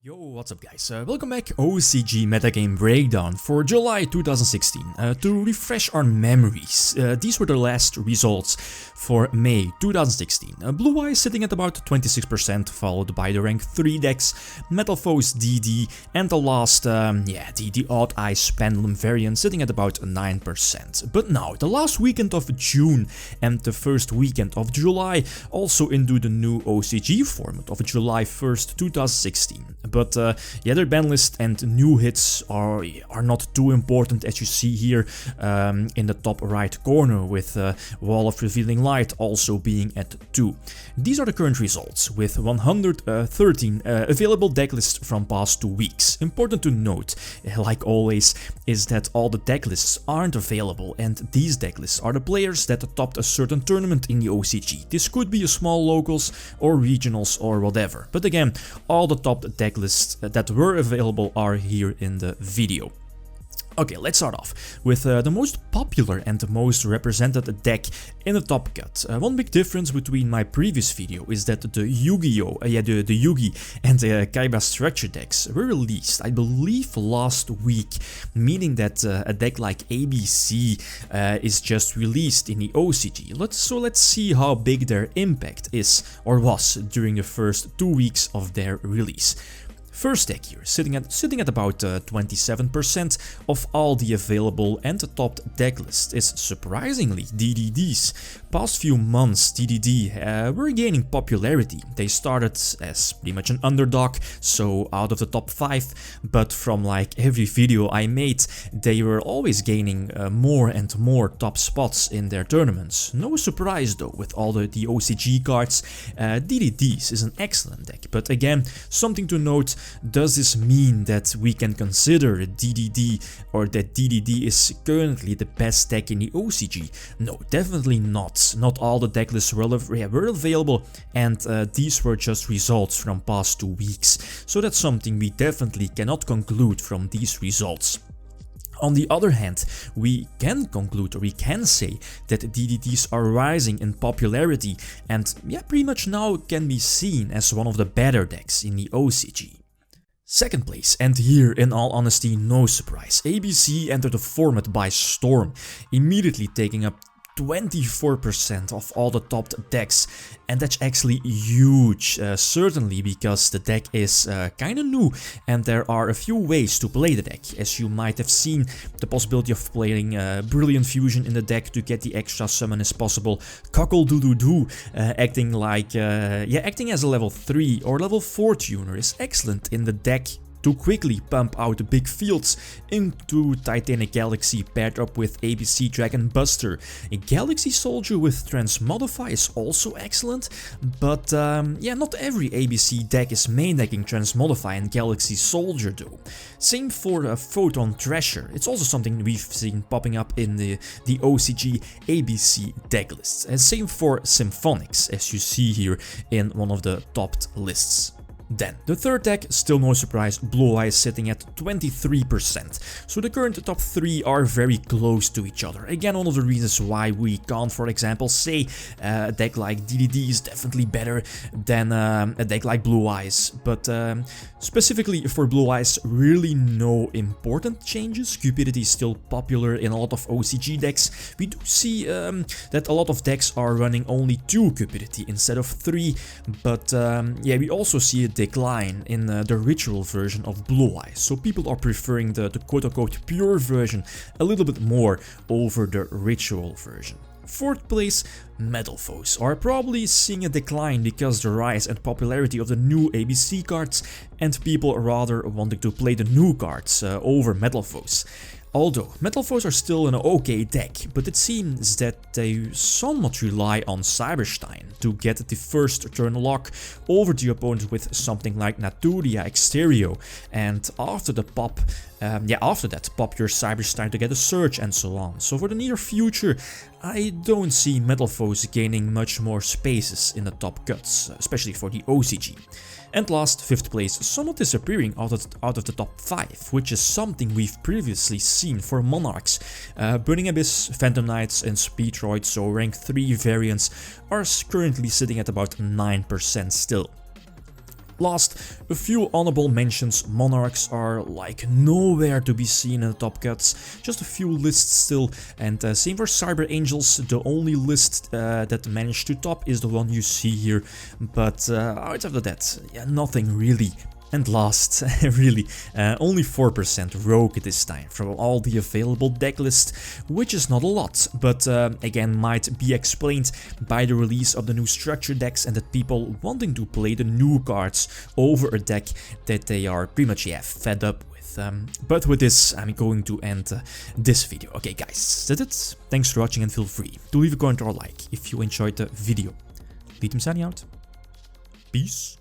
Yo, what's up guys, welcome back OCG Metagame Breakdown for July 2016. To refresh our memories, these were the last results for May 2016. Blue Eyes sitting at about 26%, followed by the rank 3 decks, Metal Foes DD, and the last, the Odd Eyes Pendulum variant sitting at about 9%. But now, the last weekend of June and the first weekend of July also into the new OCG format of July 1st, 2016. But their ban list and new hits are not too important, as you see here in the top right corner, with Wall of Revealing Light also being at 2. These are the current results, with 113 available deck lists from past 2 weeks. Important to note, like always, is that all the deck lists aren't available, and these deck lists are the players that topped a certain tournament in the OCG. This could be a small locals or regionals or whatever, but again, all the top deck lists that were available are here in the video. Okay, let's start off with the most popular and the most represented deck in the top cut. One big difference between my previous video is that the Yu-Gi-Oh! The Yugi and the Kaiba Structure decks were released, I believe, last week, meaning that a deck like ABC is just released in the OCG. Let's see how big their impact is or was during the first 2 weeks of their release. First deck here, sitting at about 27% of all the available and the topped deck list is surprisingly DDDs. Past few months DDD were gaining popularity. They started as pretty much an underdog, so out of the top 5, but from like every video I made, they were always gaining more and more top spots in their tournaments. No surprise though, with all the OCG cards, DDDs is an excellent deck, but again, something to note. Does this mean that we can consider DDD or that DDD is currently the best deck in the OCG? No, definitely not. Not all the deck lists were available, and these were just results from past 2 weeks. So that's something we definitely cannot conclude from these results. On the other hand, we can conclude, or we can say, that DDDs are rising in popularity and pretty much now can be seen as one of the better decks in the OCG. Second place, and here in all honesty no surprise, ABC entered the format by storm, immediately taking up 24% of all the topped decks, and that's actually huge, certainly because the deck is kinda new and there are a few ways to play the deck. As you might have seen, the possibility of playing Brilliant Fusion in the deck to get the extra summon is possible. Cockle-Doo-Doo-Doo acting as a level 3 or level 4 tuner is excellent in the deck to quickly pump out big fields into Titanic Galaxy paired up with ABC Dragon Buster. A Galaxy Soldier with Transmodify is also excellent, but not every ABC deck is main decking Transmodify and Galaxy Soldier though. Same for Photon Thrasher, it's also something we've seen popping up in the OCG ABC deck lists. And same for Symphonics, as you see here in one of the topped lists. Then, the third deck, still no surprise, Blue Eyes sitting at 23%. So the current top 3 are very close to each other. Again, one of the reasons why we can't, for example, say a deck like DDD is definitely better than a deck like Blue Eyes. But specifically for Blue Eyes, really no important changes. Cupidity is still popular in a lot of OCG decks. We do see that a lot of decks are running only 2 Cupidity instead of 3. But we also see a decline in the ritual version of Blue Eyes, so people are preferring the quote-unquote pure version a little bit more over the ritual version. Fourth place, Metal Foes are probably seeing a decline because the rise and popularity of the new ABC cards, and people rather wanting to play the new cards over Metal Foes. Although Metal Foes are still an okay deck, but it seems that they somewhat rely on Cyberstein to get the first turn lock over the opponent with something like Naturia Exterio, and after that pop your Cyberstein to get a Surge and so on. So for the near future, I don't see Metal Foes gaining much more spaces in the top cuts, especially for the OCG. And last, 5th place, somewhat disappearing out of the top 5, which is something we've previously seen for Monarchs. Burning Abyss, Phantom Knights and Speedroid, so rank 3 variants, are currently sitting at about 9% still. Last, a few honorable mentions. Monarchs are like nowhere to be seen in the top cuts, just a few lists still, and same for Cyber Angels. The only list that managed to top is the one you see here, but outside of that, yeah, nothing really. And last, really, only 4% Rogue this time from all the available deck list, which is not a lot, but again might be explained by the release of the new structure decks and that people wanting to play the new cards over a deck that they are pretty much, yeah, fed up with. But with this, I'm going to end this video. Okay guys, that's it. Thanks for watching and feel free to leave a comment or a like if you enjoyed the video. Lithium signing out. Peace.